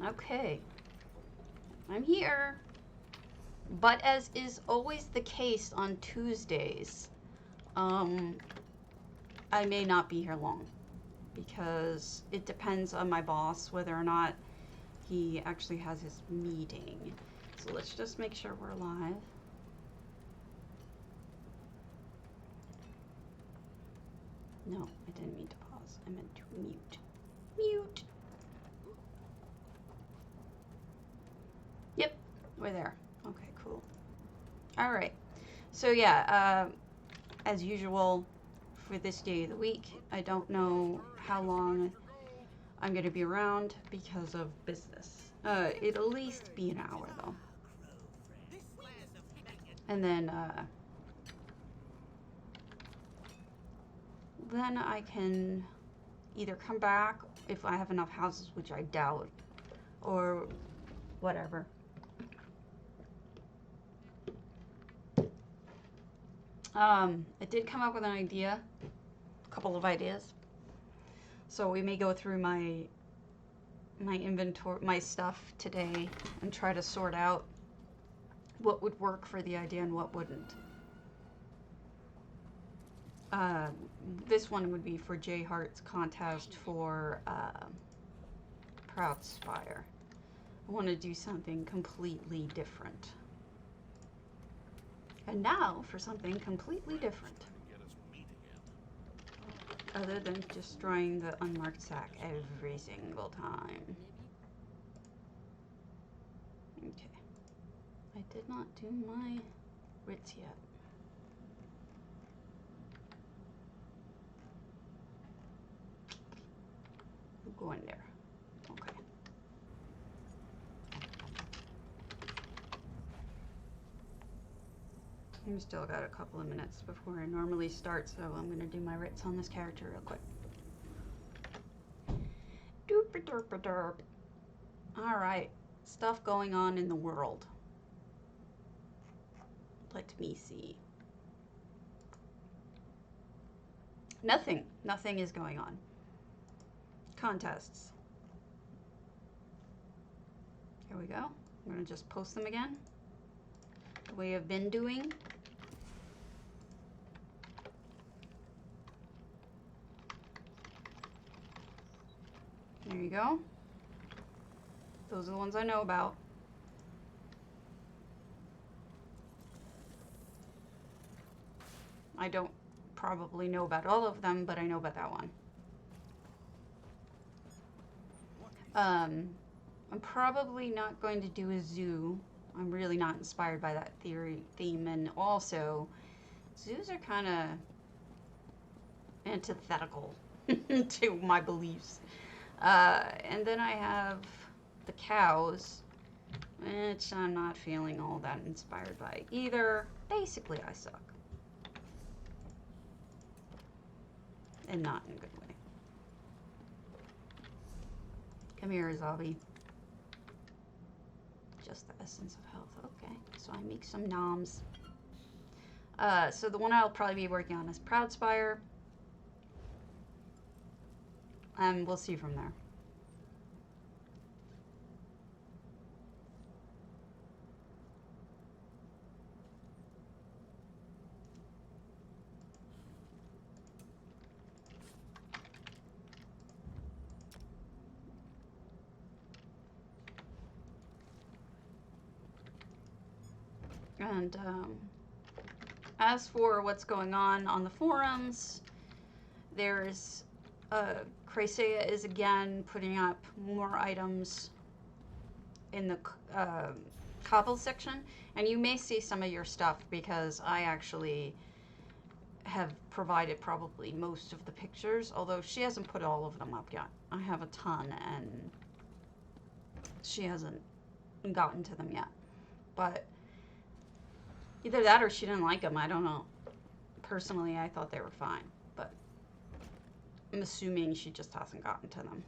Okay. I'm here. But as is always the case on Tuesdays, I may not be here long because it depends on my boss whether or not he actually has his meeting. So let's just make sure we're live. No, I didn't mean to pause. I meant to mute. Mute. Yep, we're there. Okay, cool. All right. So yeah, as usual for this day of the week, I don't know how long I'm going to be around because of business. It'll at least be an hour though. And then I can either come back if I have enough houses, which I doubt, or whatever. I did come up with an idea, a couple of ideas. So we may go through my inventory, my stuff today, and try to sort out what would work for the idea and what wouldn't. This one would be for J Hart's contest for Proud Spire. I want to do something completely different. And now for something completely different. Other than destroying the unmarked sack every single time. Okay. I did not do my writs yet. We'll go in there. Okay. We've still got a couple of minutes before I normally start, so I'm going to do my writs on this character real quick. Doop-a-derp-a-derp. Alright, stuff going on in the world. Let me see. Nothing is going on. Contests. Here we go. I'm going to just post them again. The way I've been doing. There you go. Those are the ones I know about. I don't probably know about all of them, but I know about that one. I'm probably not going to do a zoo. I'm really not inspired by that theme, and also zoos are kind of antithetical to my beliefs. And then I have the cows, which I'm not feeling all that inspired by either. Basically, I suck. And not in a good way. Caemaire zombie. Just the essence of health. Okay, so I make some noms. So the one I'll probably be working on is Proud Spire. And we'll see from there. And as for what's going on the forums, there's Caemaire is again putting up more items in the topal section, and you may see some of your stuff because I actually have provided probably most of the pictures, although she hasn't put all of them up yet. I have a ton and she hasn't gotten to them yet, but either that or she didn't like them. I don't know. Personally, I thought they were fine, but I'm assuming she just hasn't gotten to them.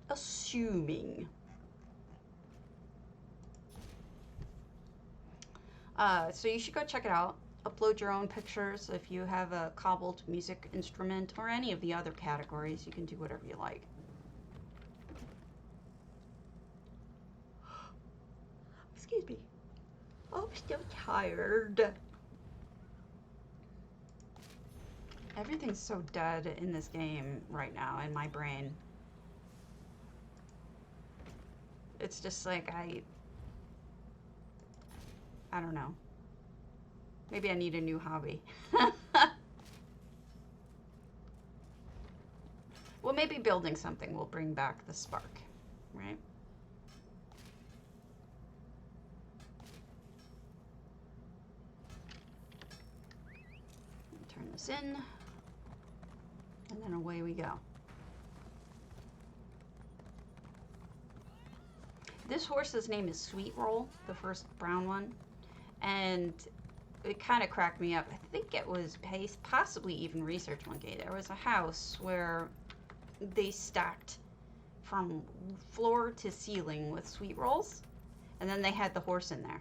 Assuming. So you should go check it out. upload your own pictures. If you have a cobbled music instrument or any of the other categories, you can do whatever you like. Excuse me. Oh, I'm still tired. Everything's so dead in this game right now in my brain. It's just like I don't know. Maybe I need a new hobby. Well, maybe building something will bring back the spark, right? Turn this in, and then away we go. This horse's name is Sweet Roll, the first brown one, and it kind of cracked me up. I think it was possibly even Research Monkey. There was a house where they stacked from floor to ceiling with sweet rolls, and then they had the horse in there.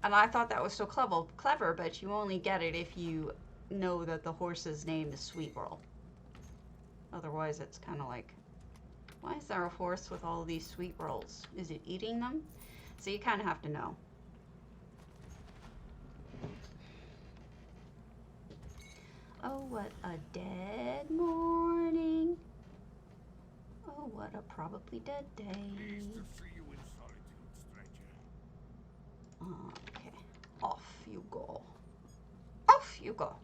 And I thought that was so clever, but you only get it if you know that the horse's name is Sweet Roll. Otherwise, it's kind of like, why is there a horse with all these sweet rolls? Is it eating them? So you kind of have to know. Oh, what a dead morning. Oh, what a probably dead day. Okay, off you go. Off you go.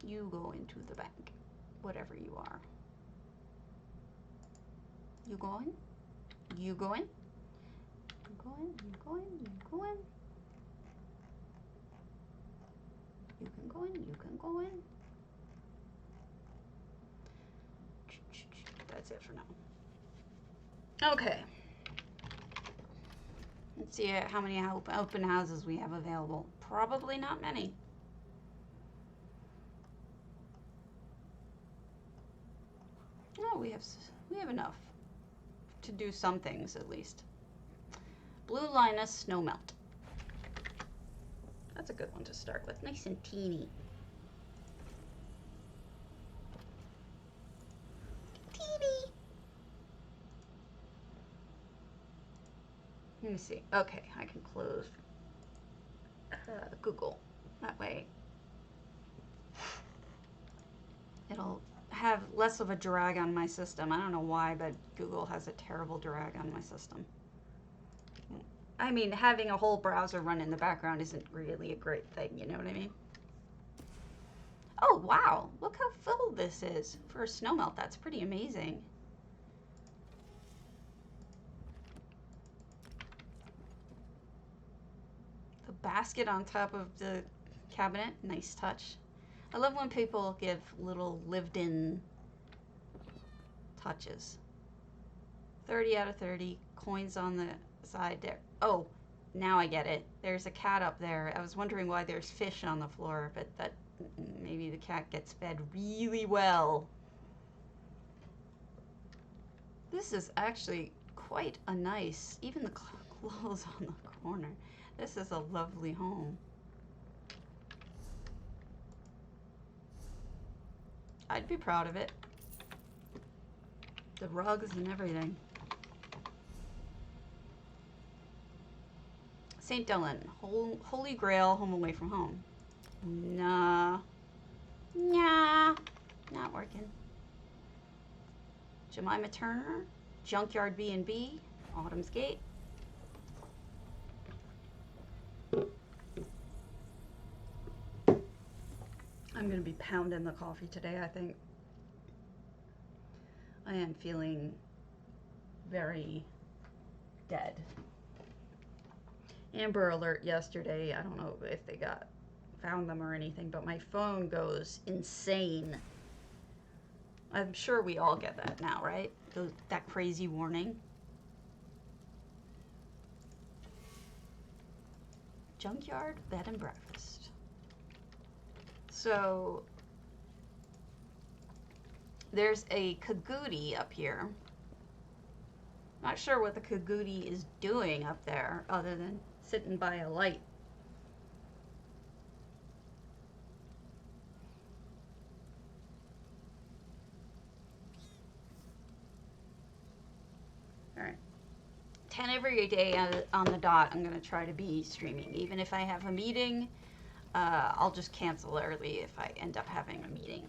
You go into the bank, whatever you are. You going? You going? You going? You going? You going? You can go in, you can go in. That's it for now. Okay. Let's see how many open houses we have available. Probably not many. No, we have enough to do some things at least. Blue Linus Snowmelt. That's a good one to start with. Nice and teeny. Teeny. Let me see. Okay, I can close Google. That way it'll have less of a drag on my system. I don't know why, but Google has a terrible drag on my system. I mean, having a whole browser run in the background isn't really a great thing, you know what I mean? Oh, wow. Look how full this is for a Snowmelt. That's pretty amazing. The basket on top of the cabinet, nice touch. I love when people give little lived-in touches. 30 out of 30. Coins on the side there. Oh, now I get it. There's a cat up there. I was wondering why there's fish on the floor, but that maybe the cat gets fed really well. This is actually quite a nice, even the clothes on the corner. This is a lovely home. I'd be proud of it. The rugs and everything. St. Dylan, Holy Grail, Home Away from Home. Nah. Nah. Not working. Jemima Turner, Junkyard BNB, Autumn's Gate. I'm going to be pounding the coffee today, I think. I am feeling very dead. Amber Alert yesterday, I don't know if they found them or anything, but my phone goes insane. I'm sure we all get that now, right? That crazy warning. Junkyard Bed and Breakfast. So there's a Kagudi up here. Not sure what the Kagootie is doing up there other than sitting by a light. All right. 10 every day on the dot, I'm going to try to be streaming. Even if I have a meeting, I'll just cancel early if I end up having a meeting.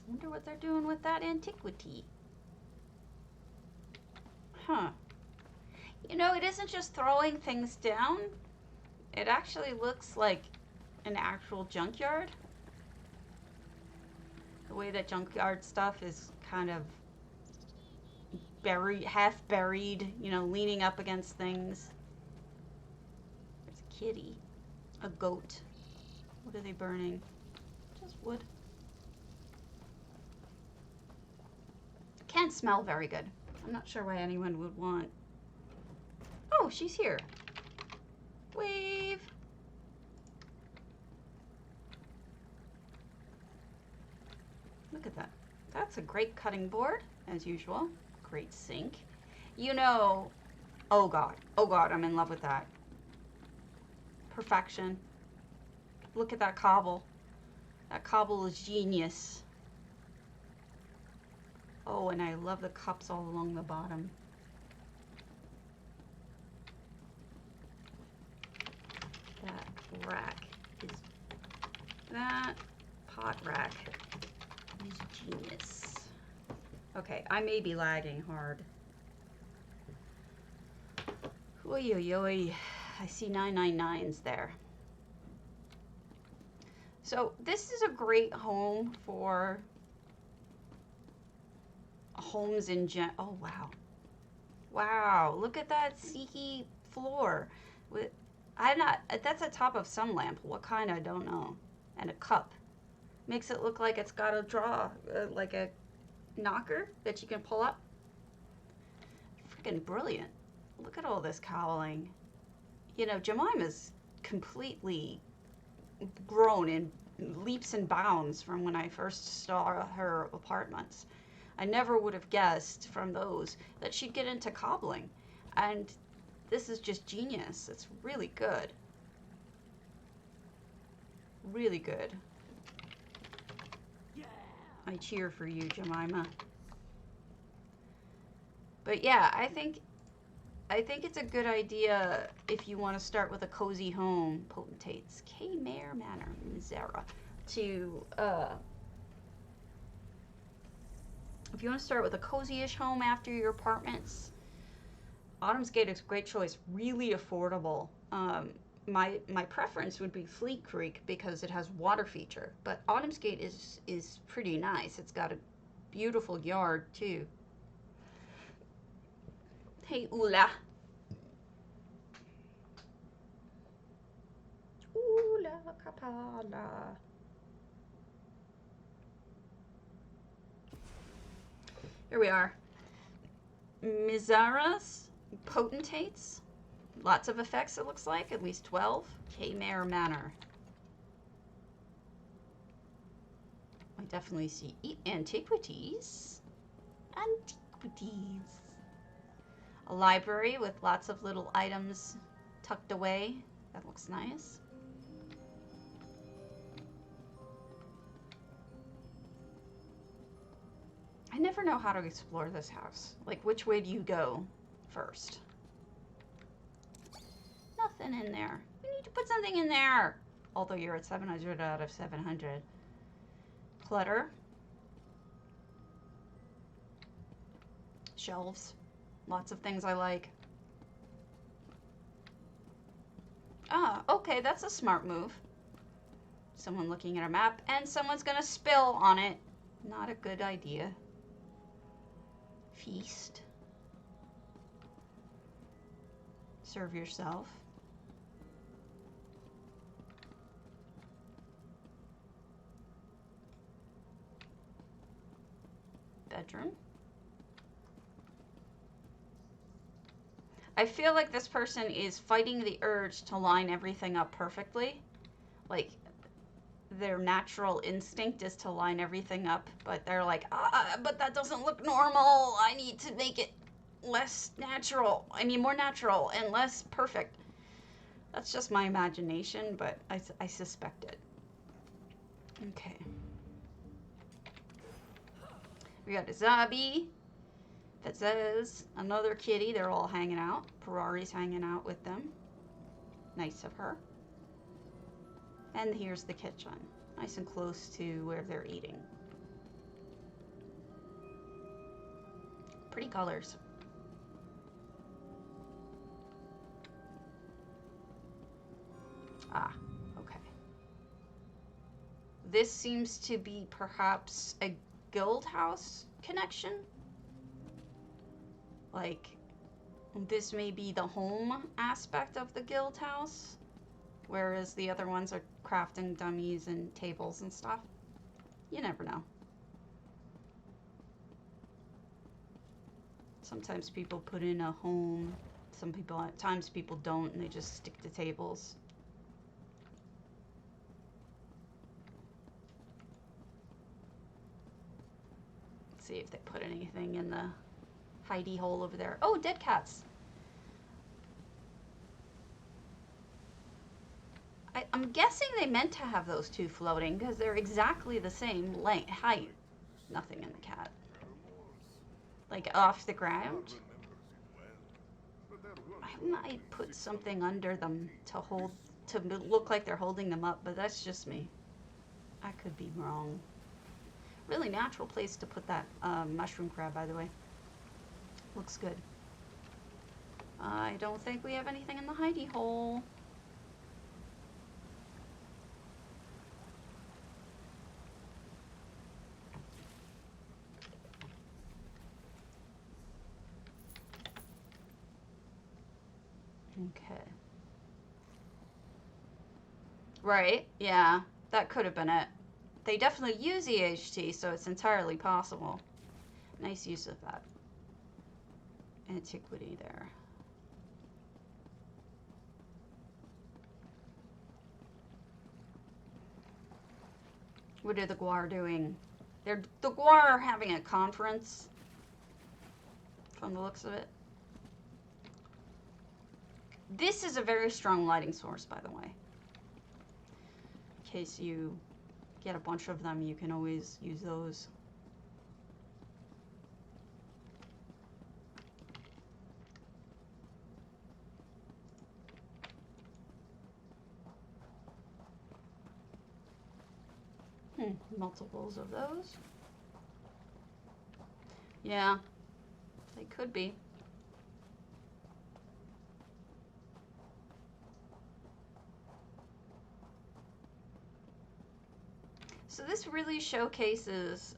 Wonder what they're doing with that antiquity. Huh. You know, it isn't just throwing things down. It actually looks like an actual junkyard. The way that junkyard stuff is kind of buried, half buried, you know, leaning up against things. There's a kitty, a goat. What are they burning? Just wood. Can't smell very good. I'm not sure why anyone would want. Oh, she's here. Wave. Look at that. That's a great cutting board, as usual. Great sink. You know, oh God, I'm in love with that. Perfection. Look at that cobble. That cobble is genius. Oh, and I love the cups all along the bottom. That rack is, that pot rack is genius. Okay, I may be lagging hard. Oy, oy, oy. I see 999s there. So this is a great home for homes in oh wow. Wow, look at that seeky floor. With that's a top of sun lamp. What kind, I don't know. And a cup. Makes it look like it's got a draw, like a knocker that you can pull up. Freaking brilliant. Look at all this cawoling. You know, Jemima's completely grown in leaps and bounds from when I first saw her apartments. I never would have guessed from those that she'd get into cobbling. And this is just genius. It's really good. Really good. Yeah. I cheer for you, Jemima. But yeah, I think it's a good idea if you want to start with a cozy home, Potentates, Caemaire Manor, Misera, to if you want to start with a cozy-ish home after your apartments, Autumn's Gate is a great choice. Really affordable. My preference would be Fleet Creek because it has water feature, but Autumn's Gate is pretty nice. It's got a beautiful yard too. Hey, Ula. Ula Kapala. Here we are. Misera's Potentates. Lots of effects, it looks like. At least 12. Caemaire Manor. I definitely see antiquities. Antiquities. A library with lots of little items tucked away. That looks nice. I never know how to explore this house. Like, which way do you go first? Nothing in there. You need to put something in there. Although you're at 700 out of 700. Clutter. Shelves. Lots of things I like. Ah, okay, that's a smart move. Someone looking at a map, and someone's gonna spill on it. Not a good idea. Feast. Serve yourself. Bedroom. I feel like this person is fighting the urge to line everything up perfectly. Like, their natural instinct is to line everything up, but they're like, but that doesn't look normal. I need to make it less natural. I mean, more natural and less perfect. That's just my imagination, but I suspect it. Okay. We got a zombie. That says another kitty. They're all hanging out. Ferrari's hanging out with them. Nice of her. And here's the kitchen. Nice and close to where they're eating. Pretty colors. Ah, okay. This seems to be perhaps a guild house connection. Like, this may be the home aspect of the guild house, whereas the other ones are crafting dummies and tables and stuff. You never know. Sometimes people put in a home, times people don't, and they just stick to tables. Let's see if they put anything in the hidey hole over there. Oh, dead cats. I'm guessing they meant to have those two floating because they're exactly the same length, height. Nothing in the cat. Like off the ground. I might put something under them to look like they're holding them up, but that's just me. I could be wrong. Really natural place to put that mushroom crab, by the way. Looks good. I don't think we have anything in the hidey hole. Okay. Right, yeah. That could have been it. They definitely use EHT, so it's entirely possible. Nice use of that antiquity there. What are the Guar doing? The Guar are having a conference, from the looks of it. This is a very strong lighting source, by the way. In case you get a bunch of them, you can always use those. Multiples of those. Yeah, they could be. So this really showcases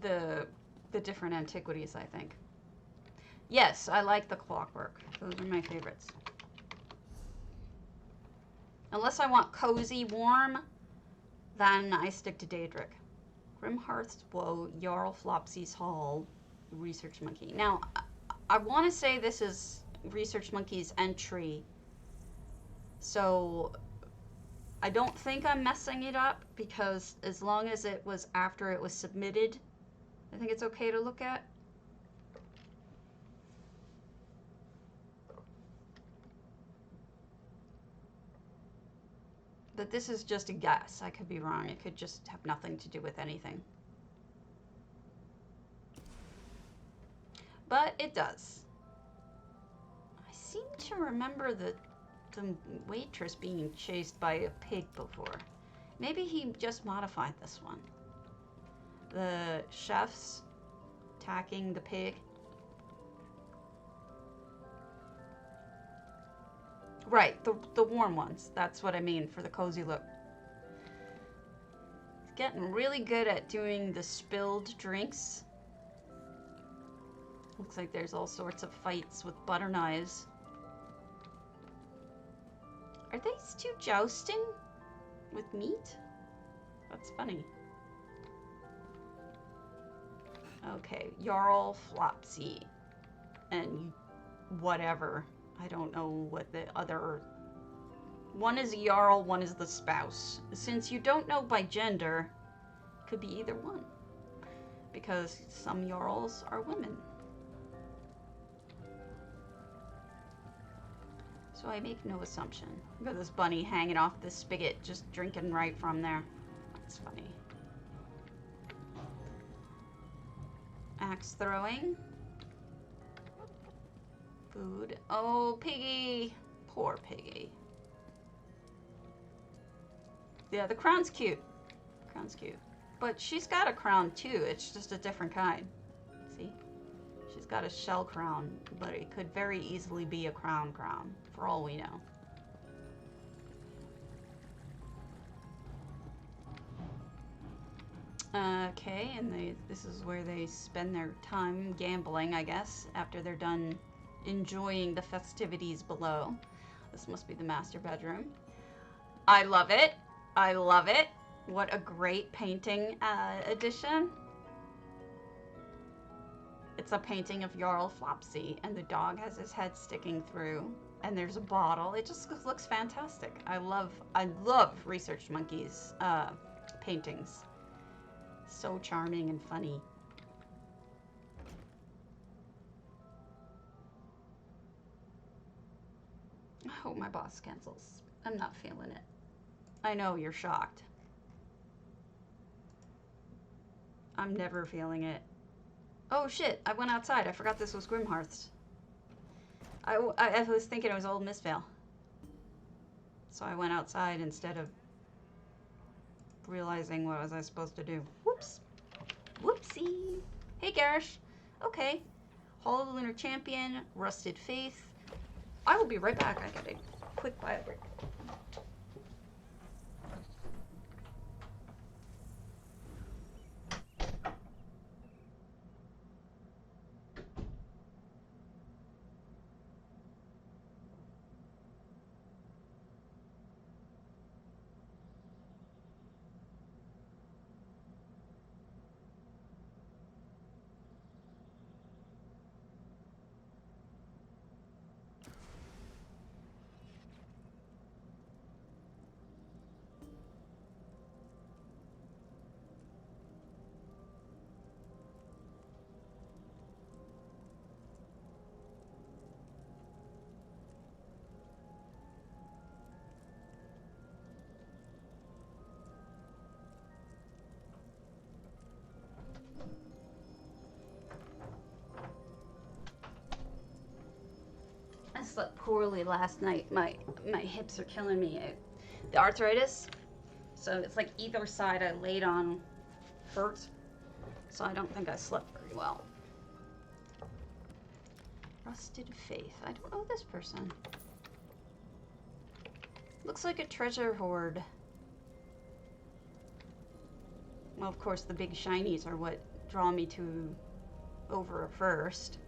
the different antiquities, I think. Yes, I like the clockwork. Those are my favorites. Unless I want cozy, warm, then I stick to Daedric. Grymhearth's Woe, Jarl Flopsy's Hall, Research Monkey. Now, I want to say this is Research Monkey's entry, so I don't think I'm messing it up, because as long as it was after it was submitted, I think it's okay to look at. But this is just a guess. I could be wrong. It could just have nothing to do with anything. But it does. I seem to remember the waitress being chased by a pig before. Maybe he just modified this one. The chefs attacking the pig. Right, the warm ones. That's what I mean for the cozy look. He's getting really good at doing the spilled drinks. Looks like there's all sorts of fights with butter knives. Are these two jousting with meat? That's funny. Okay, Jarl Flopsy and whatever. I don't know what the other One is a Jarl, one is the spouse. Since you don't know by gender, it could be either one. Because some Jarls are women. So I make no assumption. Look at this bunny hanging off this spigot, just drinking right from there. That's funny. Axe throwing. Food. Oh, Piggy! Poor Piggy. Yeah, the crown's cute. Crown's cute. But she's got a crown too, it's just a different kind. See? She's got a shell crown, but it could very easily be a crown, for all we know. Okay, and this is where they spend their time gambling, I guess, after they're done enjoying the festivities below. This must be the master bedroom. I love it. I love it. What a great painting addition. It's a painting of Jarl Flopsy, and the dog has his head sticking through, and there's a bottle. It just looks fantastic. I love Research Monkey's paintings. So charming and funny. I hope my boss cancels. I'm not feeling it. I know you're shocked. I'm never feeling it. Oh shit, I went outside. I forgot this was Grymhearth's. I was thinking it was Old Mistvale. So I went outside instead of realizing what was I supposed to do. Whoops. Whoopsie. Hey Garish. Okay. Hall of the Lunar Champion, Rusted Faith. I will be right back. I got a quick quiet break. I slept poorly last night. My hips are killing me. The arthritis. So it's like either side I laid on hurt. So I don't think I slept very well. Rusted Faith. I don't know this person. Looks like a treasure hoard. Well, of course, the big shinies are what draw me to over first.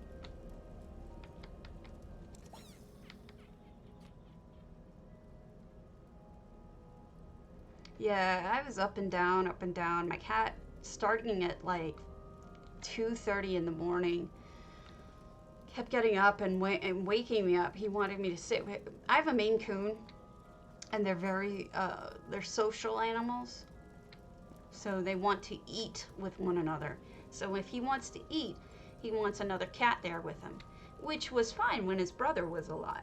Yeah, I was up and down, up and down. My cat, starting at like 2:30 in the morning, kept getting up and waking me up. He wanted me to sit. I have a Maine Coon, and they're very, they're social animals. So they want to eat with one another. So if he wants to eat, he wants another cat there with him, which was fine when his brother was alive.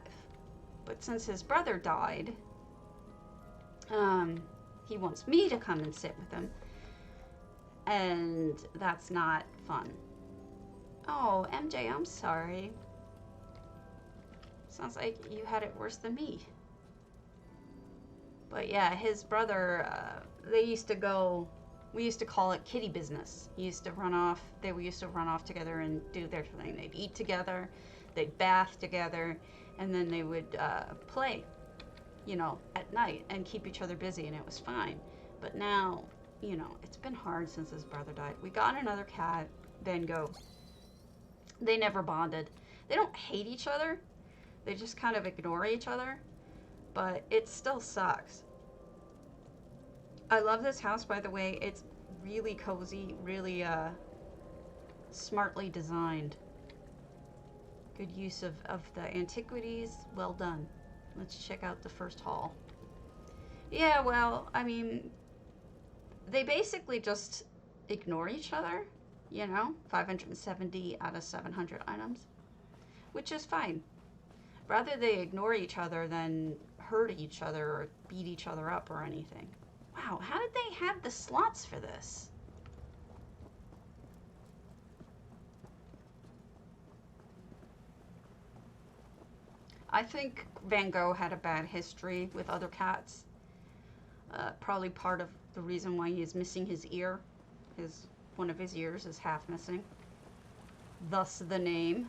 But since his brother died, he wants me to come and sit with him, and that's not fun. Oh, MJ, I'm sorry. Sounds like you had it worse than me. But yeah, his brother, they used to go, we used to call it kitty business. He used to run off, we used to run off together and do their thing. They'd eat together, they'd bath together, and then they would play, you know, at night and keep each other busy, and it was fine. But now, you know, it's been hard since his brother died. We got another cat, Bengo. They never bonded. They don't hate each other. They just kind of ignore each other. But it still sucks. I love this house, by the way. It's really cozy, really smartly designed. Good use of the antiquities. Well done. Let's check out the first hall. Yeah, well, I mean, they basically just ignore each other, you know, 570 out of 700 items, which is fine. Rather they ignore each other than hurt each other or beat each other up or anything. Wow, how did they have the slots for this? I think Van Gogh had a bad history with other cats. Probably part of the reason why he is missing his ear. One of his ears is half missing. Thus the name.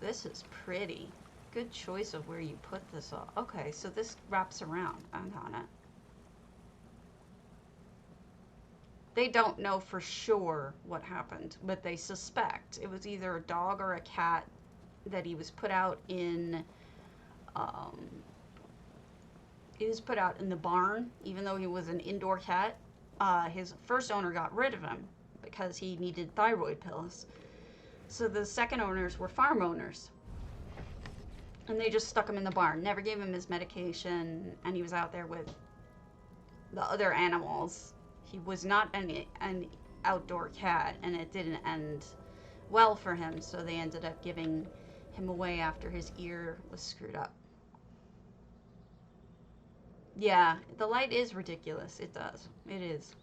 This is pretty. Good choice of where you put this all. Okay, so this wraps around. I'm on it. They don't know for sure what happened, but they suspect it was either a dog or a cat that he was put out in. He was put out in the barn, even though he was an indoor cat. His first owner got rid of him because he needed thyroid pills. So the second owners were farm owners. And they just stuck him in the barn, never gave him his medication, and he was out there with the other animals. He was not an outdoor cat, and it didn't end well for him, so they ended up giving him away after his ear was screwed up. Yeah, the light is ridiculous. It does. It is.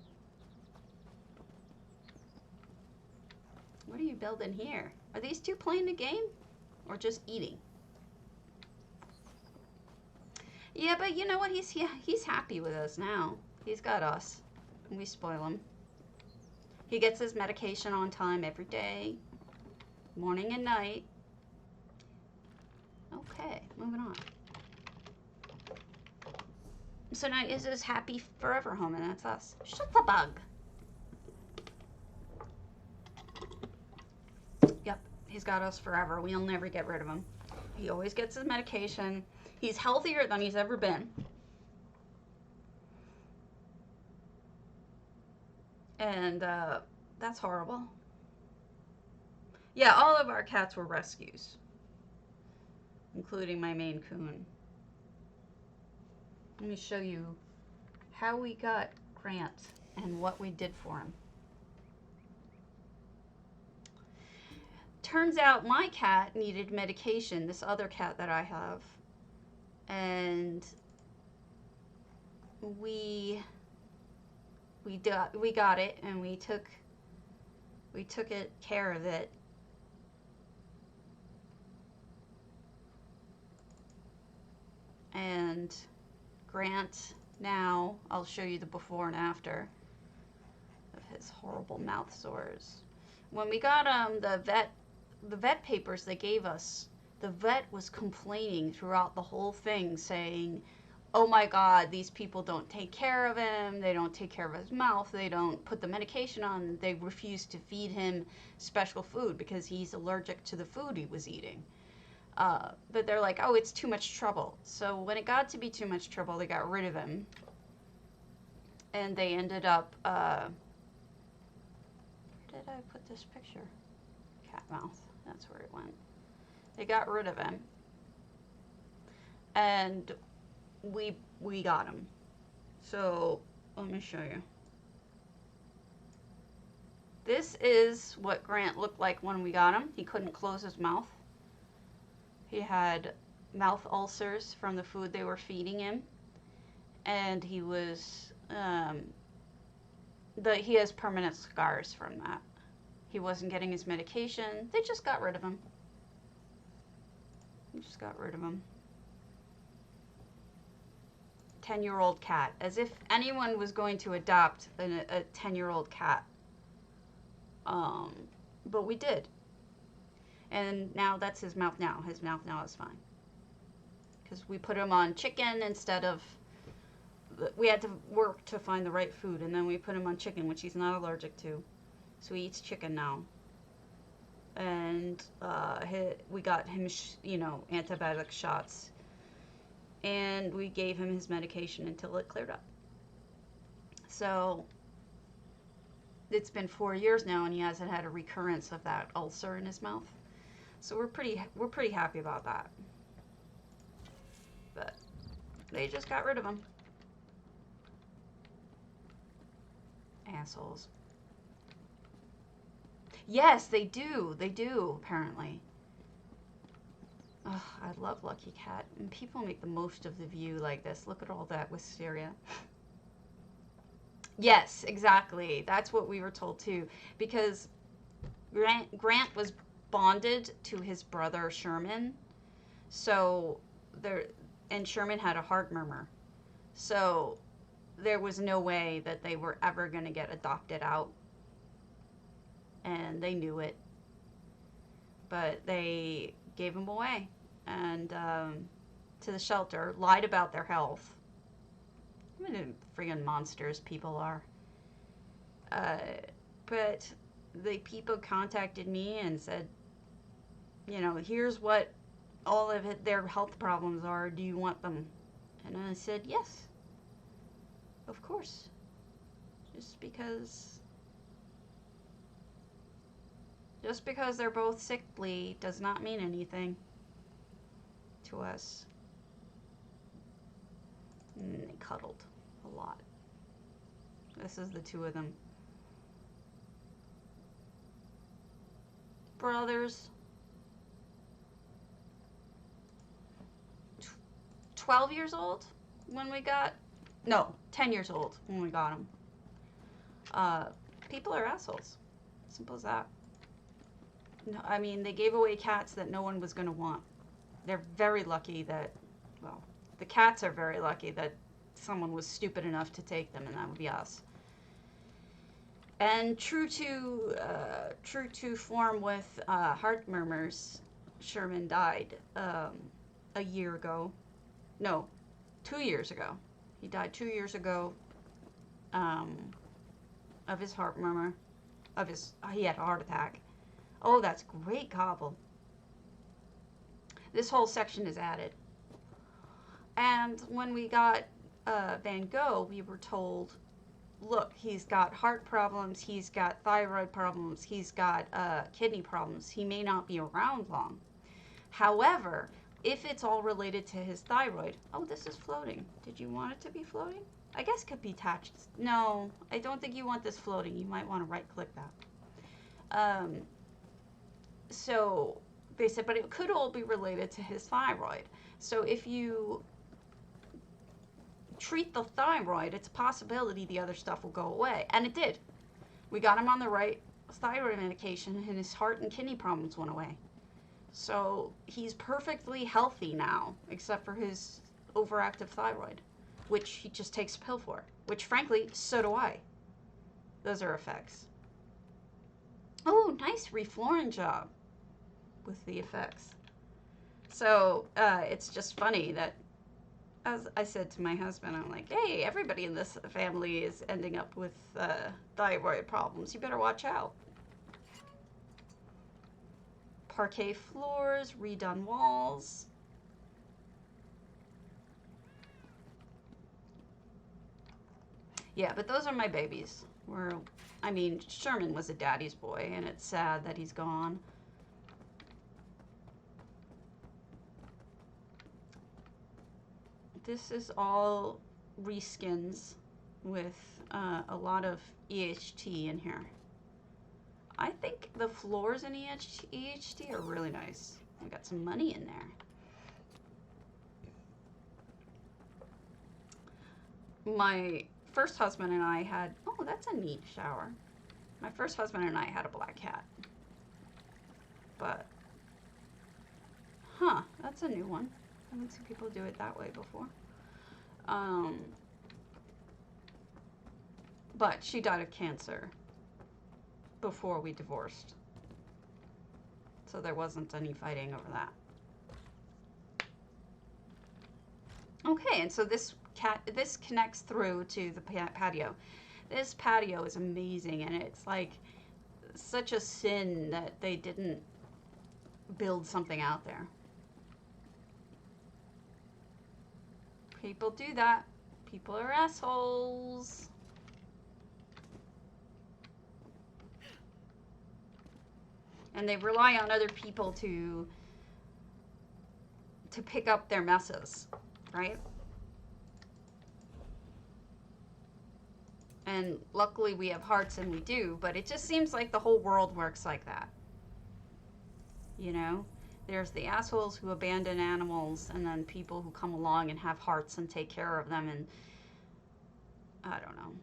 What are you building here? Are these two playing the game? Or just eating? Yeah, but you know what? He's happy with us now. He's got us. And we spoil him. He gets his medication on time every day. Morning and night. Okay, moving on. So now is his happy forever home, and that's us. Shut the bug. Yep, he's got us forever. We'll never get rid of him. He always gets his medication. He's healthier than he's ever been. And that's horrible. Yeah, all of our cats were rescues, including my Maine Coon. Let me show you how we got Grant and what we did for him. Turns out my cat needed medication, this other cat that I have, and we got it, and we took care of it. And Grant, now I'll show you the before and after of his horrible mouth sores. When we got the vet papers they gave us, the vet was complaining throughout the whole thing, saying, oh my God, these people don't take care of him, they don't take care of his mouth, they don't put the medication on, they refuse to feed him special food because he's allergic to the food he was eating. But they're like, oh, it's too much trouble. So when it got to be too much trouble, they got rid of him. And they ended up, where did I put this picture? Cat mouth, that's where it went. They got rid of him. And we got him. So let me show you. This is what Grant looked like when we got him. He couldn't close his mouth. He had mouth ulcers from the food they were feeding him, and he was he has permanent scars from that. He wasn't getting his medication. They just got rid of him. They just got rid of him. 10-year-old cat, as if anyone was going to adopt a 10-year-old cat. But we did. And now that's his mouth now. His mouth now is fine. Because we put him on chicken instead of... We had to work to find the right food, and then we put him on chicken, which he's not allergic to. So he eats chicken now. And we got him, antibiotic shots. And we gave him his medication until it cleared up. So it's been 4 years now, and he hasn't had a recurrence of that ulcer in his mouth. So we're pretty happy about that. But they just got rid of him. Assholes. Yes, they do. They do, apparently. Ugh, I love Lucky Cat. And people make the most of the view like this. Look at all that wisteria. Yes, exactly. That's what we were told too. Because Grant was bonded to his brother Sherman. So and Sherman had a heart murmur. So there was no way that they were ever going to get adopted out. And they knew it. But they gave him away. And to the shelter, lied about their health. What friggin' monsters people are. But the people contacted me and said, you know, here's what all of their health problems are. Do you want them? And I said, yes. Of course. Just because they're both sickly does not mean anything to us. And they cuddled a lot. This is the two of them. Brothers. 12 years old when we got... No, 10 years old when we got them. People are assholes. Simple as that. No, I mean, they gave away cats that no one was going to want. They're very lucky that... Well, the cats are very lucky that someone was stupid enough to take them, and that would be us. And true to form with heart murmurs, Sherman died a year ago. No, 2 years ago. He died 2 years ago of his heart murmur. He had a heart attack. Oh, that's great, Cobble. This whole section is added. And when we got Van Gogh, we were told, look, he's got heart problems, he's got thyroid problems, he's got kidney problems. He may not be around long. However, if it's all related to his thyroid... Oh, this is floating. Did you want it to be floating? I guess it could be attached. No, I don't think you want this floating. You might want to right-click that. So they said, but it could all be related to his thyroid. So if you treat the thyroid, it's a possibility the other stuff will go away. And it did. We got him on the right thyroid medication, and his heart and kidney problems went away. So he's perfectly healthy now, except for his overactive thyroid, which he just takes a pill for, which frankly, so do I. Those are effects. Oh, nice refloring job with the effects. So it's just funny that, as I said to my husband, I'm like, hey, everybody in this family is ending up with thyroid problems. You better watch out. Parquet floors, redone walls. Yeah, but those are my babies. I mean, Sherman was a daddy's boy, and it's sad that he's gone. This is all reskins with a lot of EHT in here. I think the floors in EHT are really nice. We got some money in there. My first husband and I had, oh, that's a neat shower. My first husband and I had a black cat. But, huh, that's a new one. I haven't seen people do it that way before. But she died of cancer before we divorced. So there wasn't any fighting over that. Okay, and so this connects through to the patio. This patio is amazing, and it's like such a sin that they didn't build something out there. People do that. People are assholes. And they rely on other people to pick up their messes, right? And luckily we have hearts and we do, but it just seems like the whole world works like that. You know? There's the assholes who abandon animals, and then people who come along and have hearts and take care of them, and I don't know.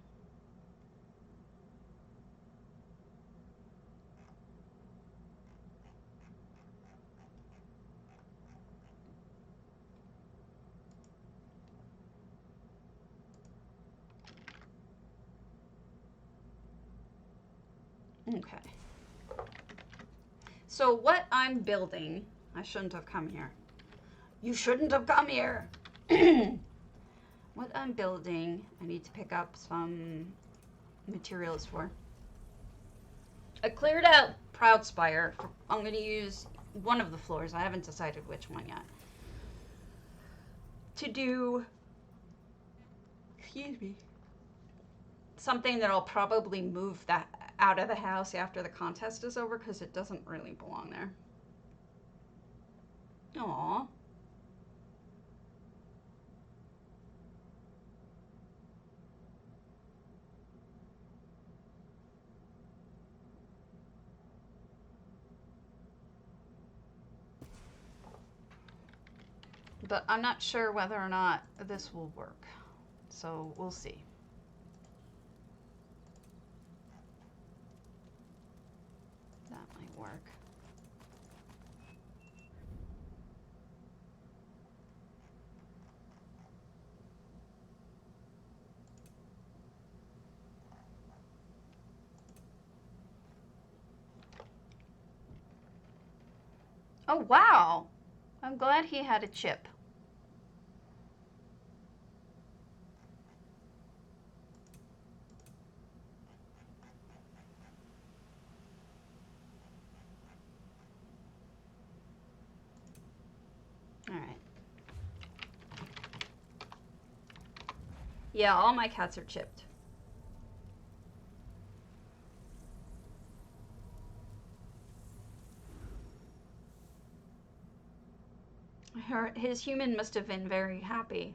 Okay. So what I'm building, I shouldn't have come here. You shouldn't have come here. What I'm building, I need to pick up some materials for. I cleared out Proudspire. I'm going to use one of the floors. I haven't decided which one yet. To do, excuse me, something that'll probably move that out of the house after the contest is over, because it doesn't really belong there. Aww. But I'm not sure whether or not this will work. So we'll see. That might work. Oh, wow. I'm glad he had a chip. All right. Yeah, all my cats are chipped. His human must have been very happy.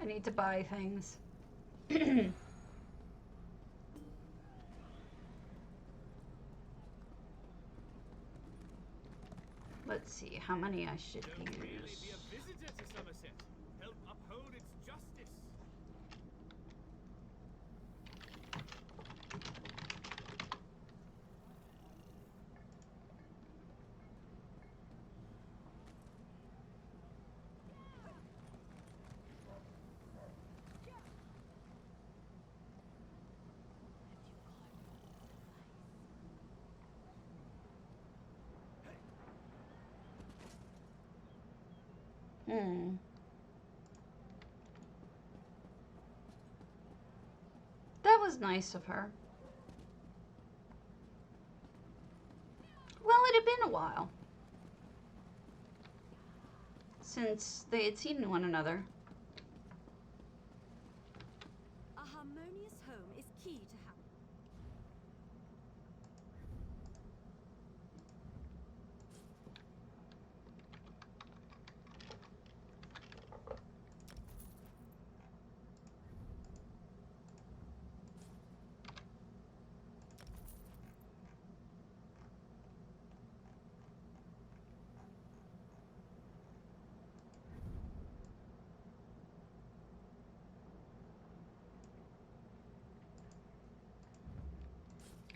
I need to buy things. Let's see how many I should use. Really be a visitor to Somerset. Help uphold its justice. That was nice of her. Well, it had been a while since they had seen one another. A harmonious home is key to happiness.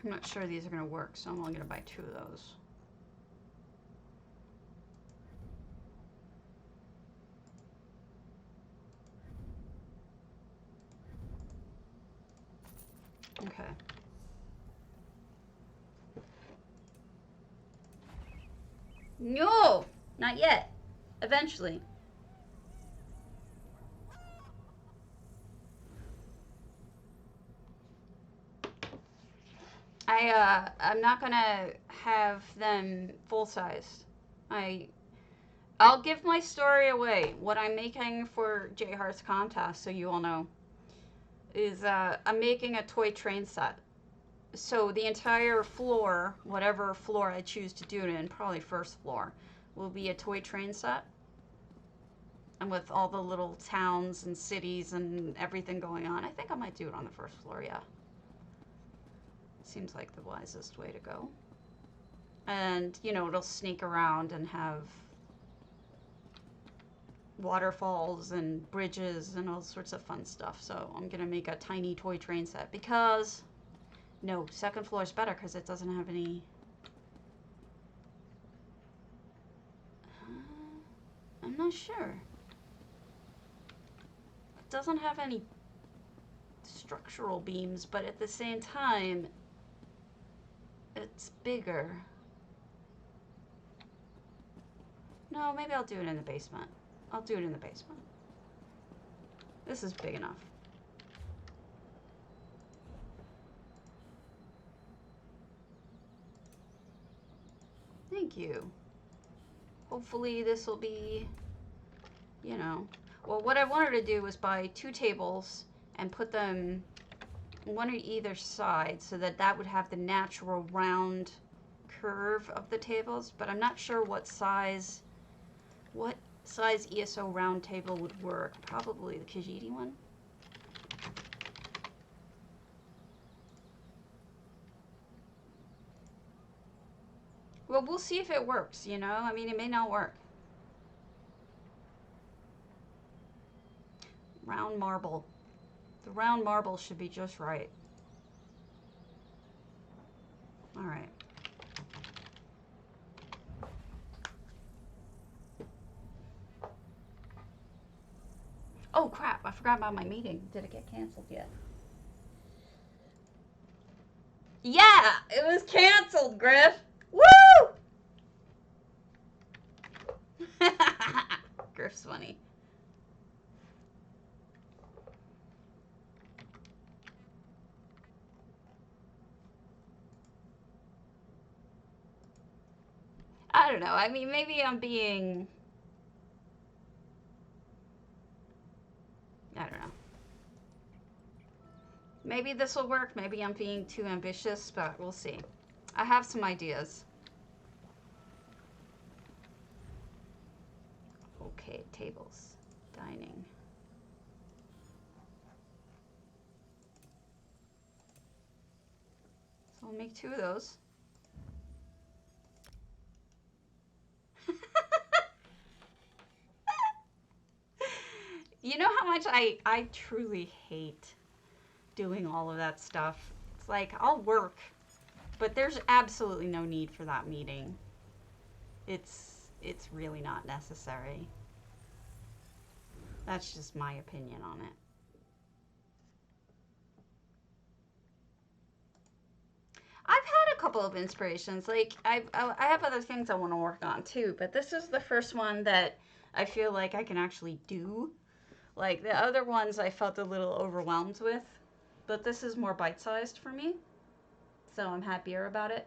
I'm not sure these are going to work, so I'm only going to buy 2 of those. Okay. No! Not yet. Eventually. I'm not gonna have them full-sized. I'll give my story away, what I'm making for J Heart's contest, so you all know. is I'm making a toy train set. So the entire floor, whatever floor I choose to do it in, probably first floor, will be a toy train set. And with all the little towns and cities and everything going on, I think I might do it on the first floor, yeah. Seems like the wisest way to go. And, you know, it'll sneak around and have waterfalls and bridges and all sorts of fun stuff. So I'm gonna make a tiny toy train set because, no, second floor is better because it doesn't have any... I'm not sure. It doesn't have any structural beams, but at the same time, it's bigger. No, maybe I'll do it in the basement. I'll do it in the basement. This is big enough. Thank you. Hopefully this will be, you know... Well, what I wanted to do was buy 2 tables and put them one on either side so that that would have the natural round curve of the tables, but I'm not sure what size ESO round table would work. Probably the Khajiit one. Well, we'll see if it works, you know? I mean, it may not work. Round marble. The round marble should be just right. All right. Oh, crap. I forgot about my meeting. Did it get canceled yet? Yeah, it was canceled, Griff. Woo! Griff's funny. I don't know. I mean, maybe I'm being... I don't know. Maybe this will work. Maybe I'm being too ambitious, but we'll see. I have some ideas. Okay, tables. Dining. So I'll make 2 of those. You know how much I truly hate doing all of that stuff. It's like, I'll work, but there's absolutely no need for that meeting. It's really not necessary. That's just my opinion on it. I've had a couple of inspirations. Like, I have other things I want to work on too, but this is the first one that I feel like I can actually do. Like, the other ones I felt a little overwhelmed with, but this is more bite-sized for me, so I'm happier about it.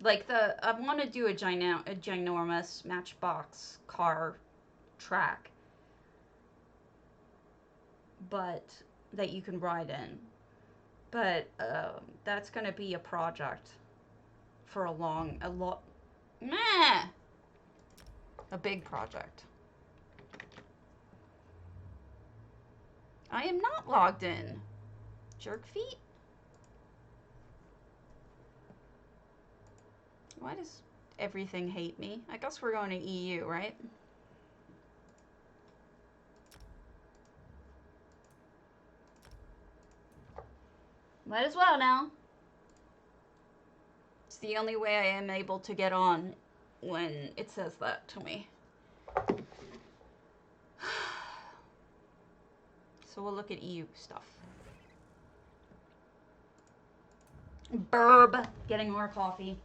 Like, I want to do a ginormous Matchbox car track, but that you can ride in. But that's going to be a project for a big project. I am not logged in. Jerk feet? Why does everything hate me? I guess we're going to EU, right? Might as well now. It's the only way I am able to get on when it says that to me. So we'll look at EU stuff. Burb. Getting more coffee.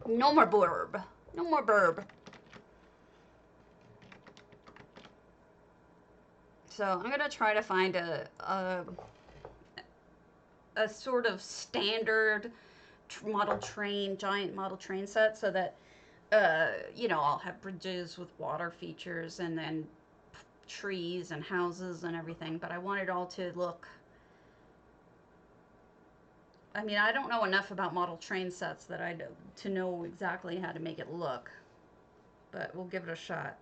No more burb. No more burb. So I'm gonna try to find a sort of standard giant model train set, so that you know, I'll have bridges with water features and then trees and houses and everything. But I want it all to look. I mean, I don't know enough about model train sets that to know exactly how to make it look, but we'll give it a shot.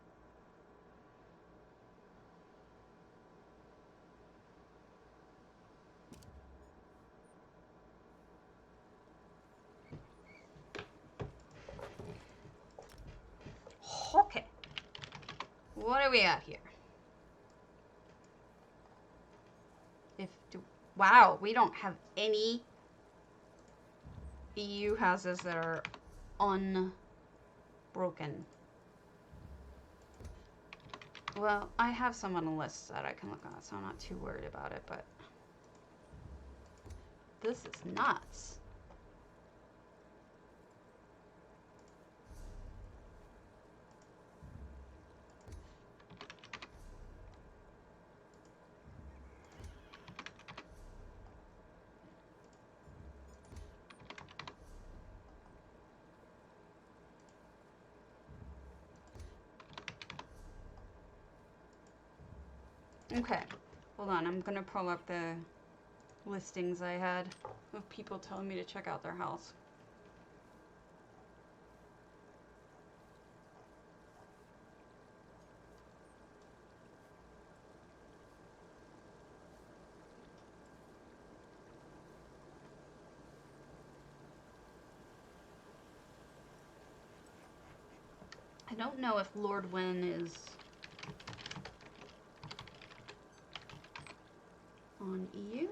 Okay. What do we got here? Wow, we don't have any EU houses that are unbroken. Well, I have some on the list that I can look at, so I'm not too worried about it, but this is nuts. Okay, hold on. I'm gonna pull up the listings I had of people telling me to check out their house. I don't know if Lord Wynn is on EU.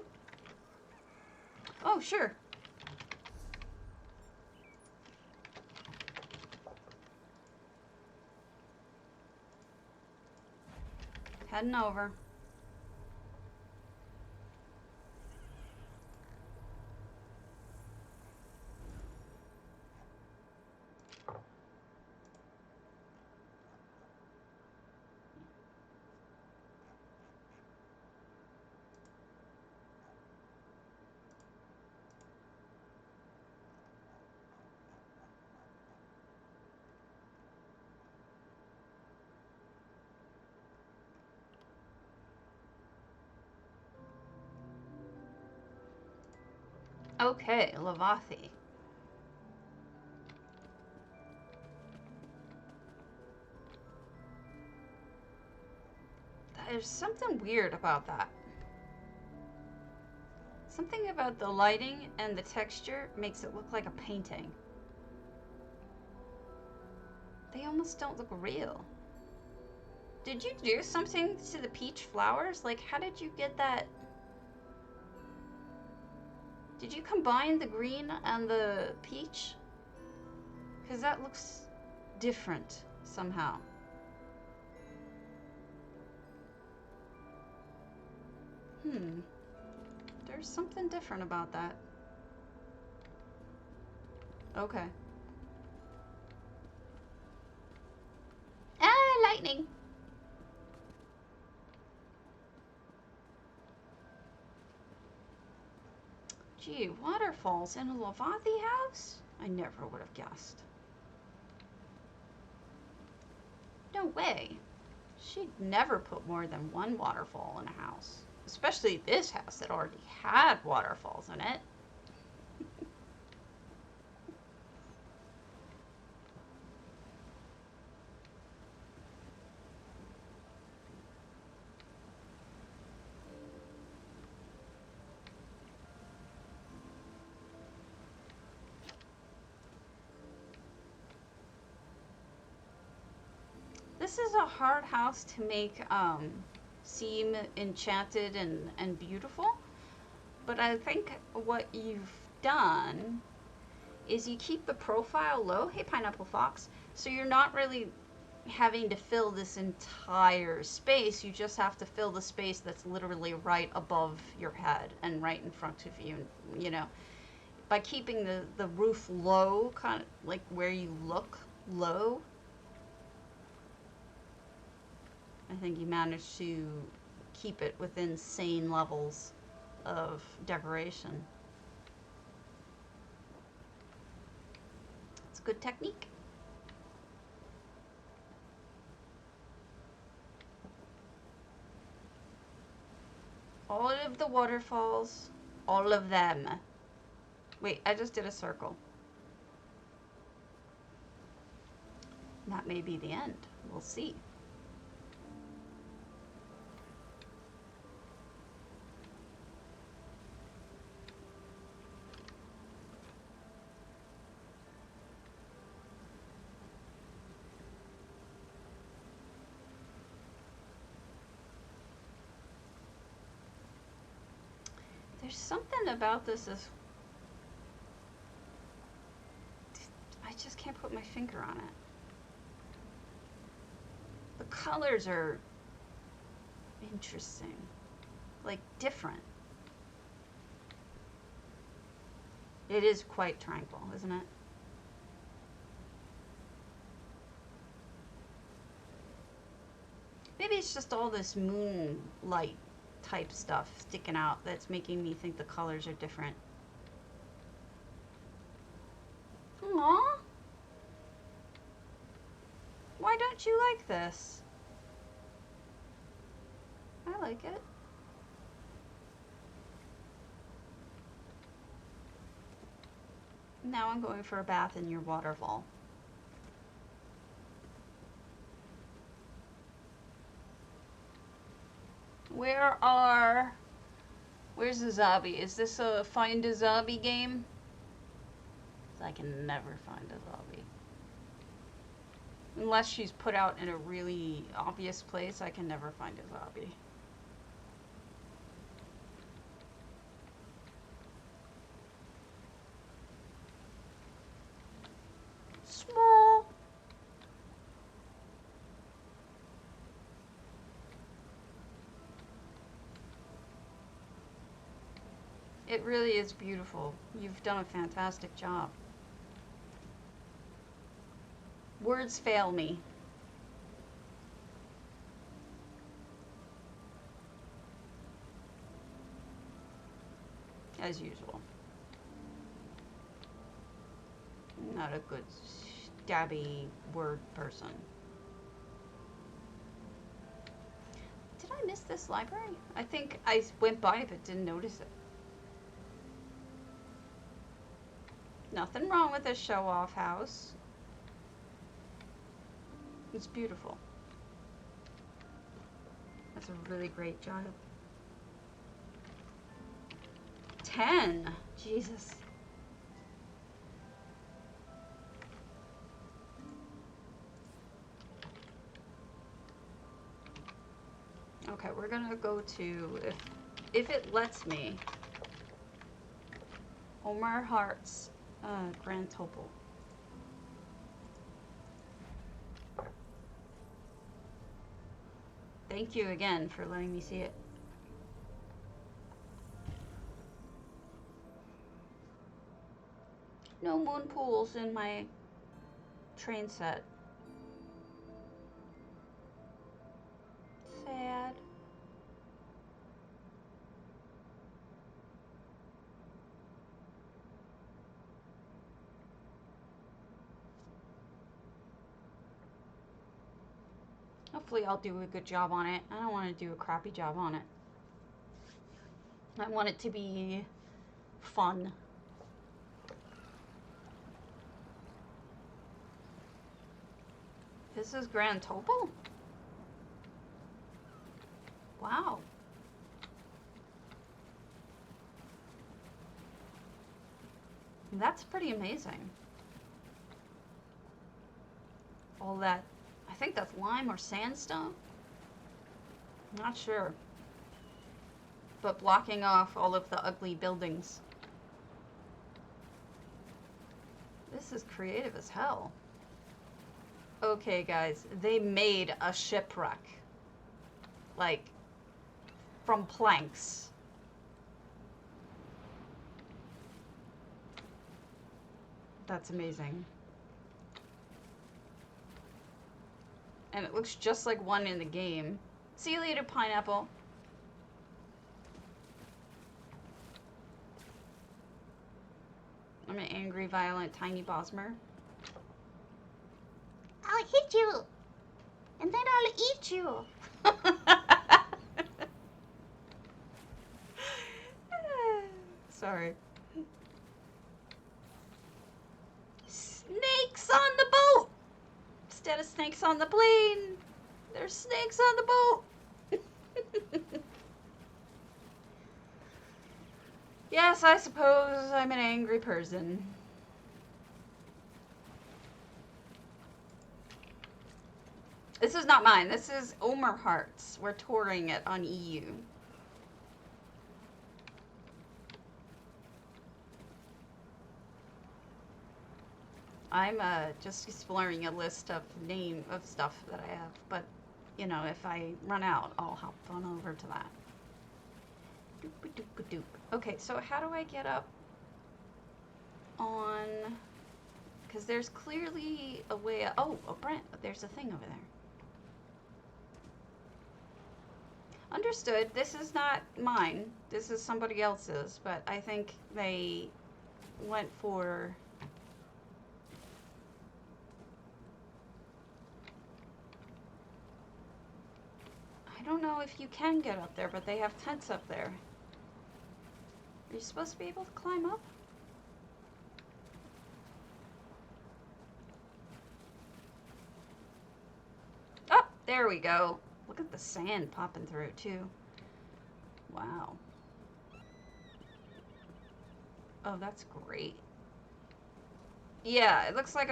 Oh, sure. Heading over. Okay, Lavathi. There's something weird about that. Something about the lighting and the texture makes it look like a painting. They almost don't look real. Did you do something to the peach flowers? Like, how did you get that? Did you combine the green and the peach? Because that looks different somehow. There's something different about that. Okay. Ah, lightning! Gee, waterfalls in a Lavathi house? I never would have guessed. No way. She'd never put more than one waterfall in a house. Especially this house that already had waterfalls in it. This is a hard house to make seem enchanted and beautiful, but I think what you've done is you keep the profile low. Hey, Pineapple Fox. So you're not really having to fill this entire space. You just have to fill the space that's literally right above your head and right in front of you, you know. by keeping the roof low, kind of like where you look low, I think you managed to keep it within sane levels of decoration. It's a good technique. All of the waterfalls, all of them. Wait, I just did a circle. That may be the end. We'll see. There's something about this is... I just can't put my finger on it. The colors are interesting. Like, different. It is quite tranquil, isn't it? Maybe it's just all this moonlight type stuff sticking out that's making me think the colors are different. Aww. Why don't you like this? I like it. Now I'm going for a bath in your waterfall. Where's the zombie? Is this a find a zombie game? I can never find a zombie. Unless she's put out in a really obvious place, I can never find a zombie. Small. It really is beautiful. You've done a fantastic job. Words fail me. As usual. Not a good stabby word person. Did I miss this library? I think I went by but didn't notice it. Nothing wrong with this show-off house. It's beautiful. That's a really great job. 10. Jesus. Okay, we're gonna go to, if it lets me, Caemaire Heart's Grand Topal. Thank you again for letting me see it. No moon pools in my train set. Sad. Hopefully I'll do a good job on it. I don't want to do a crappy job on it. I want it to be fun. This is Grand Topal? Wow. That's pretty amazing. All that, I think that's lime or sandstone. Not sure. But blocking off all of the ugly buildings. This is creative as hell. Okay, guys, they made a shipwreck. Like, from planks. That's amazing. And it looks just like one in the game. See you later, pineapple. I'm an angry, violent, tiny Bosmer. I'll hit you! And then I'll eat you! Sorry. Snakes on the boat! Instead of snakes on the plane, there's snakes on the boat! Yes, I suppose I'm an angry person. This is not mine. This is Omerhart's. We're touring it on EU. I'm just exploring a list of stuff that I have, but you know, if I run out, I'll hop on over to that. Doop-a-doop-a-doop. Okay, so how do I get up on? Because there's clearly a way. Oh, Brent, there's a thing over there. Understood. This is not mine. This is somebody else's, but I think they went for. I don't know if you can get up there, but they have tents up there. Are you supposed to be able to climb up? Oh, there we go. Look at the sand popping through, too. Wow. Oh, that's great. Yeah, it looks like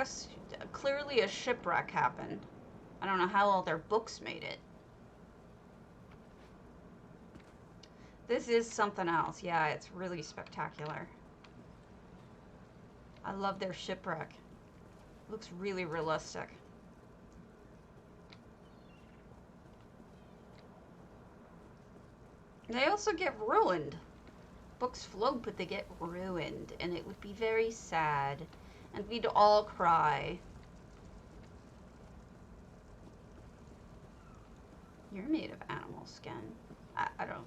clearly a shipwreck happened. I don't know how all their books made it. This is something else. Yeah, it's really spectacular. I love their shipwreck. Looks really realistic. They also get ruined. Books float, but they get ruined. And it would be very sad. And we'd all cry. You're made of animal skin. I don't...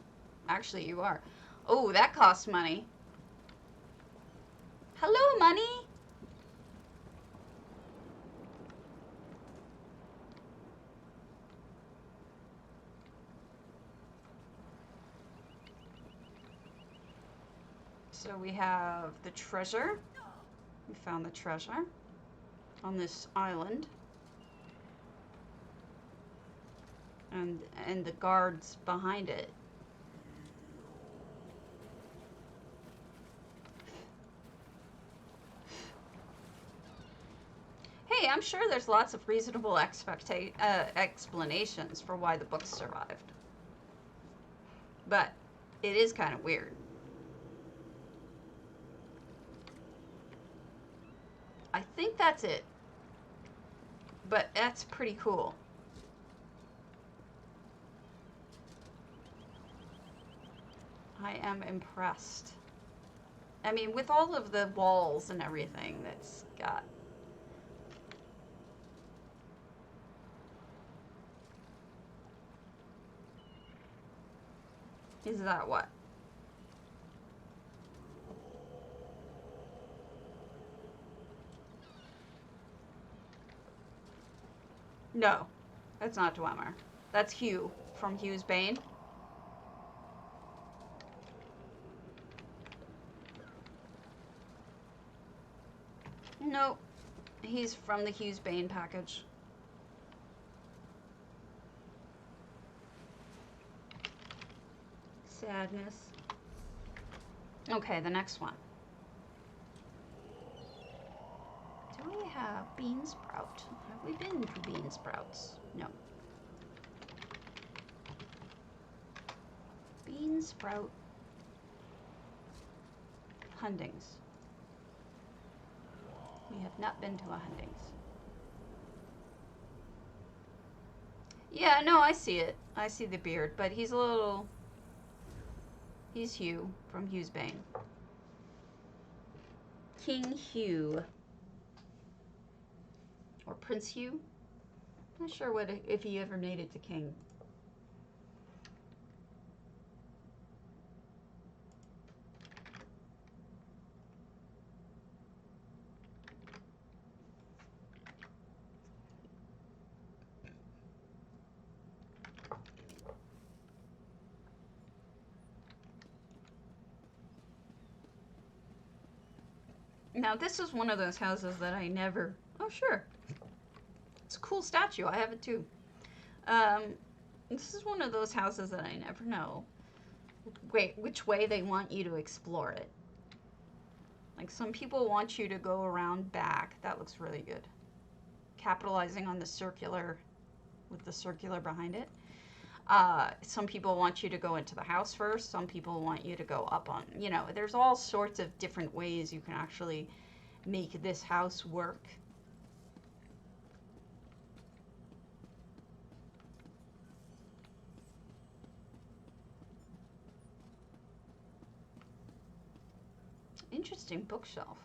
Actually, you are. Oh, that costs money. Hello, money. So we have the treasure. We found the treasure on this island. And the guards behind it. Hey, I'm sure there's lots of reasonable explanations for why the books survived. But it is kind of weird. I think that's it. But that's pretty cool. I am impressed. I mean, with all of the walls and everything that's got. Is that what? No, that's not Dwemer. That's Hugh from Hugh's Bane. Nope, he's from the Hugh's Bane package. Sadness. Okay, the next one. Do we have bean sprout? Have we been to bean sprouts? No. Bean sprout. Hundings. We have not been to a hundings. Yeah, no, I see it. I see the beard, but he's a little... He's Hugh from Hugh's Bane. King Hugh. Or Prince Hugh. Not sure what if he ever made it to king. Now, this is one of those houses that I never... Oh, sure. It's a cool statue. I have it, too. This is one of those houses that I never know which way they want you to explore it. Like, some people want you to go around back. That looks really good. Capitalizing on the circular, with the circular behind it. Some people want you to go into the house first. Some people want you to go up on, you know, there's all sorts of different ways you can actually make this house work. Interesting bookshelf.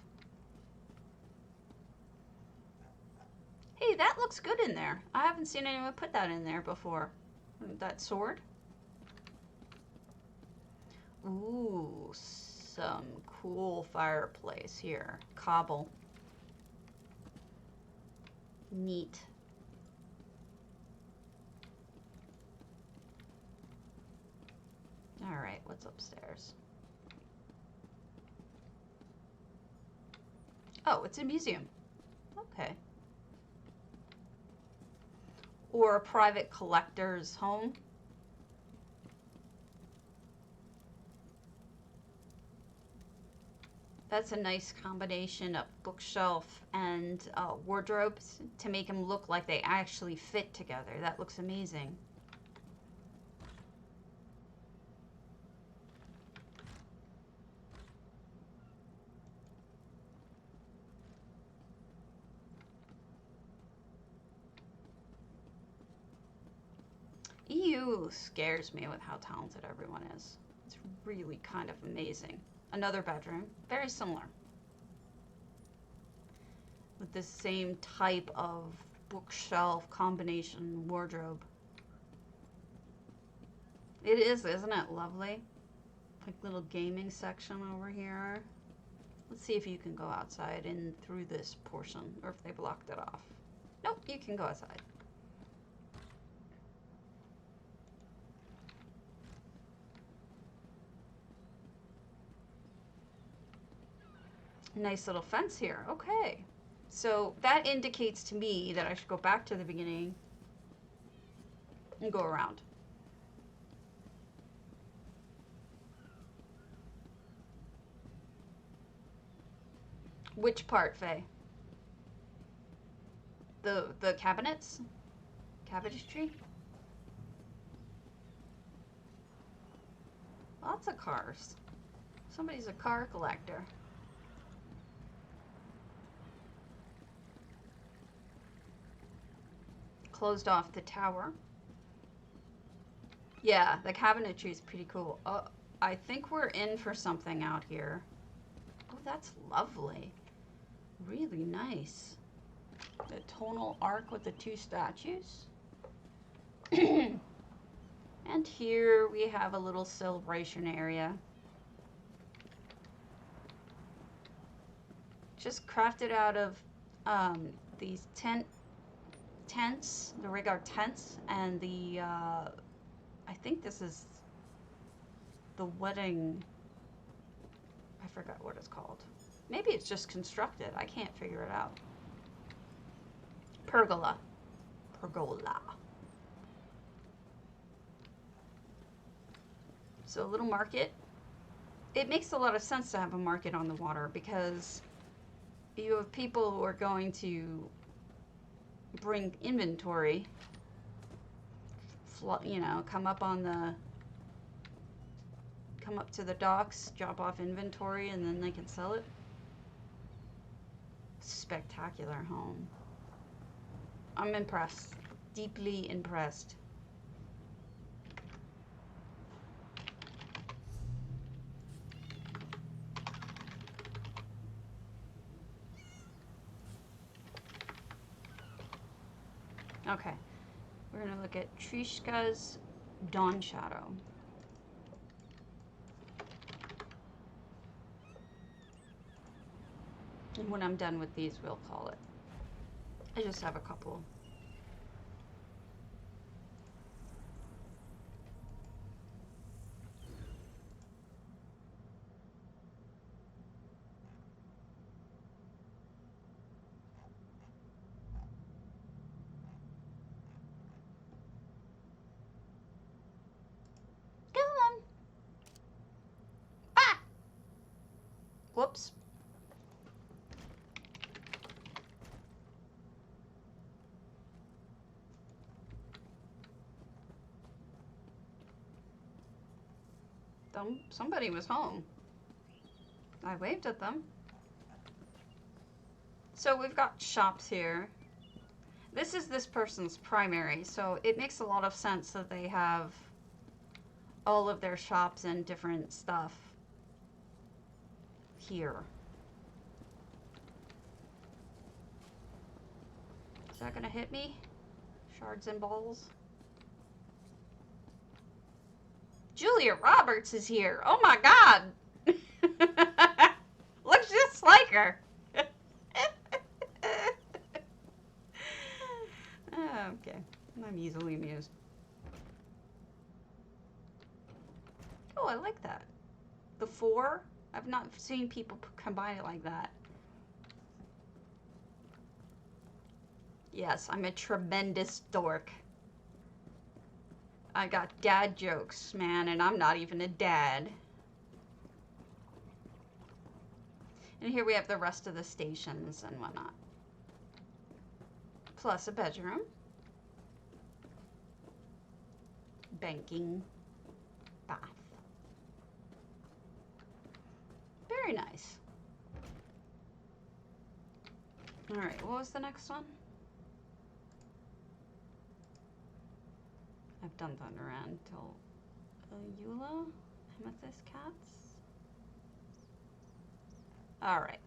Hey, that looks good in there. I haven't seen anyone put that in there before. That sword. Ooh, some cool fireplace here. Cobble. Neat. All right, what's upstairs? Oh, it's a museum. Okay. Or a private collector's home. That's a nice combination of bookshelf and wardrobes to make them look like they actually fit together. That looks amazing. EU scares me with how talented everyone is. It's really kind of amazing. Another bedroom, very similar. With the same type of bookshelf combination wardrobe. It is, isn't it lovely? Like little gaming section over here. Let's see if you can go outside and through this portion, or if they blocked it off. Nope, you can go outside. Nice little fence here. Okay. So that indicates to me that I should go back to the beginning and go around. Which part, Faye? The cabinets? Cabinetry? Lots of cars. Somebody's a car collector. Closed off the tower. Yeah, the cabinetry is pretty cool. I think we're in for something out here. Oh, that's lovely. Really nice. The tonal arc with the two statues. And here we have a little celebration area. Just crafted out of these tents, the Rigard tents, and the, I think this is the wedding, I forgot what it's called. Maybe it's just constructed, I can't figure it out. Pergola. Pergola. So a little market. It makes a lot of sense to have a market on the water because you have people who are going to bring inventory, you know, come up to the docks, drop off inventory, and then they can sell it. Spectacular home. I'm impressed, deeply impressed. Okay. We're going to look at Treeshka's Dawnshadow. And when I'm done with these, we'll call it. I just have a couple. Go on. Ah! Whoops. Somebody was home. I waved at them. So we've got shops here. This is this person's primary, so it makes a lot of sense that they have all of their shops and different stuff here. Is that gonna hit me? Shards and balls. Julia Roberts is here. Oh my God. Looks just like her. Okay. I'm easily amused. Oh, I like that. The 4? I've not seen people combine it like that. Yes, I'm a tremendous dork. I got dad jokes, man, and I'm not even a dad. And here we have the rest of the stations and whatnot. Plus a bedroom. Banking. Bath. Very nice. Alright, what was the next one? I've done Thunderand till Eula, Amethyst Cats. Alright.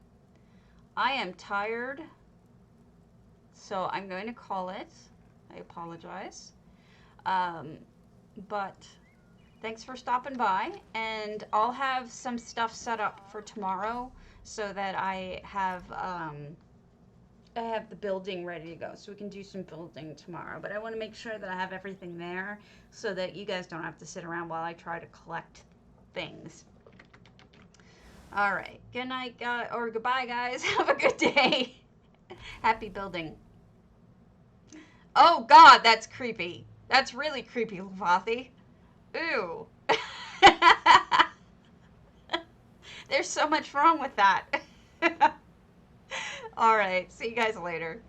I am tired, so I'm going to call it. I apologize. But thanks for stopping by, and I'll have some stuff set up for tomorrow so that I have the building ready to go, so we can do some building tomorrow. But I want to make sure that I have everything there so that you guys don't have to sit around while I try to collect things. All right. Good night, or goodbye, guys. Have a good day. Happy building. Oh, God, that's creepy. That's really creepy, Lavathy. Ooh. There's so much wrong with that. All right. See you guys later.